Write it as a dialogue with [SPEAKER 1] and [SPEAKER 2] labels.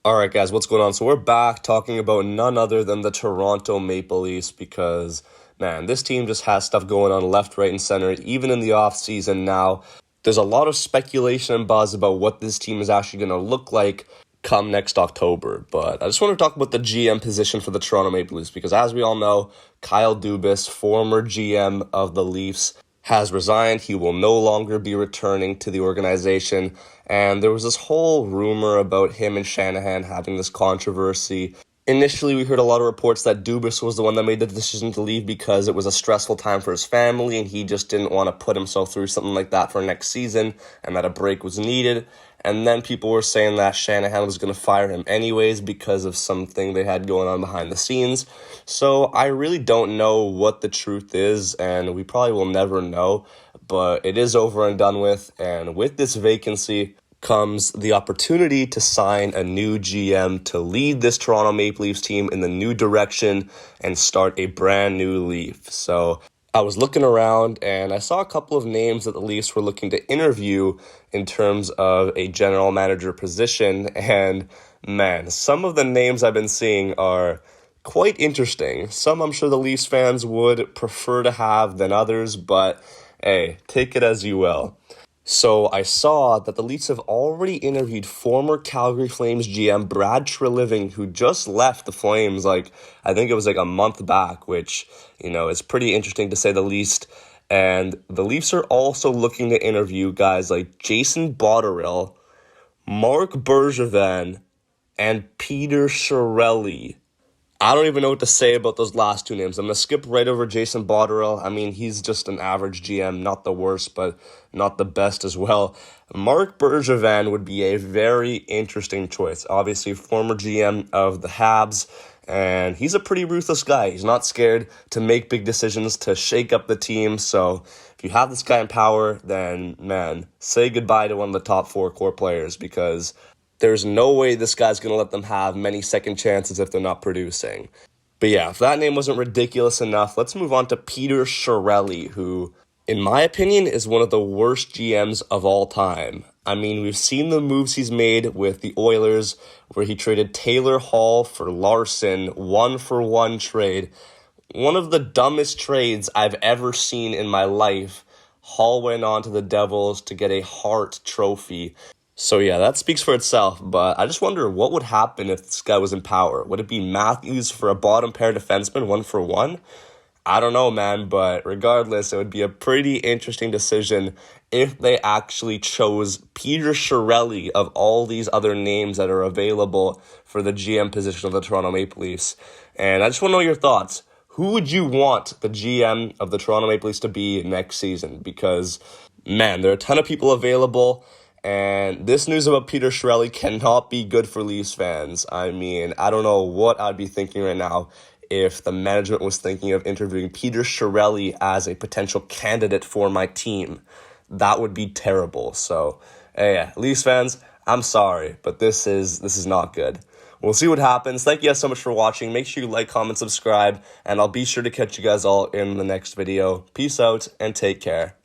[SPEAKER 1] All right, guys, what's going on? So we're back talking about none other than the Toronto Maple Leafs because, man, this team just has stuff going on left, right, and center, even in the offseason now. There's a lot of speculation and buzz about what this team is actually going to look like come next October. But I just want to talk about the GM position for the Toronto Maple Leafs because, as we all know, Kyle Dubas, former GM of the Leafs, has resigned. He will no longer be returning to the organization. And there was this whole rumor about him and Shanahan having this controversy. Initially, we heard a lot of reports that Dubas was the one that made the decision to leave because it was a stressful time for his family and he just didn't want to put himself through something like that for next season and that a break was needed. And then people were saying that Shanahan was going to fire him anyways because of something they had going on behind the scenes. So I really don't know what the truth is, and we probably will never know, but it is over and done with. And with this vacancy comes the opportunity to sign a new GM to lead this Toronto Maple Leafs team in the new direction and start a brand new Leaf. So I was looking around and I saw a couple of names that the Leafs were looking to interview in terms of a general manager position. And man, some of the names I've been seeing are quite interesting. Some I'm sure the Leafs fans would prefer to have than others, but hey, take it as you will. So I saw that the Leafs have already interviewed former Calgary Flames GM Brad Treliving, who just left the Flames, I think it was a month back, which, is pretty interesting to say the least. And the Leafs are also looking to interview guys like Jason Botterill, Mark Bergevin, and Peter Chiarelli. I don't even know what to say about those last two names. I'm going to skip right over Jason Botterill. I mean, he's just an average GM, not the worst, but not the best as well. Mark Bergevin would be a very interesting choice. Obviously, former GM of the Habs, and he's a pretty ruthless guy. He's not scared to make big decisions, to shake up the team. So if you have this guy in power, then, man, say goodbye to one of the top four core players because there's no way this guy's going to let them have many second chances if they're not producing. But yeah, if that name wasn't ridiculous enough, let's move on to Peter Chiarelli, who, in my opinion, is one of the worst GMs of all time. I mean, we've seen the moves he's made with the Oilers, where he traded Taylor Hall for Larson, 1-for-1 trade. One of the dumbest trades I've ever seen in my life. Hall went on to the Devils to get a Hart trophy. So yeah, that speaks for itself, but I just wonder what would happen if this guy was in power. Would it be Matthews for a bottom pair defenseman, 1-for-1? I don't know, man, but regardless, it would be a pretty interesting decision if they actually chose Peter Chiarelli of all these other names that are available for the GM position of the Toronto Maple Leafs. And I just want to know your thoughts. Who would you want the GM of the Toronto Maple Leafs to be next season? Because, man, there are a ton of people available. And this news about Peter Chiarelli cannot be good for Leafs fans. I mean, I don't know what I'd be thinking right now if the management was thinking of interviewing Peter Chiarelli as a potential candidate for my team. That would be terrible. So, yeah, Leafs fans, I'm sorry, but this is not good. We'll see what happens. Thank you guys so much for watching. Make sure you like, comment, subscribe, and I'll be sure to catch you guys all in the next video. Peace out, and take care.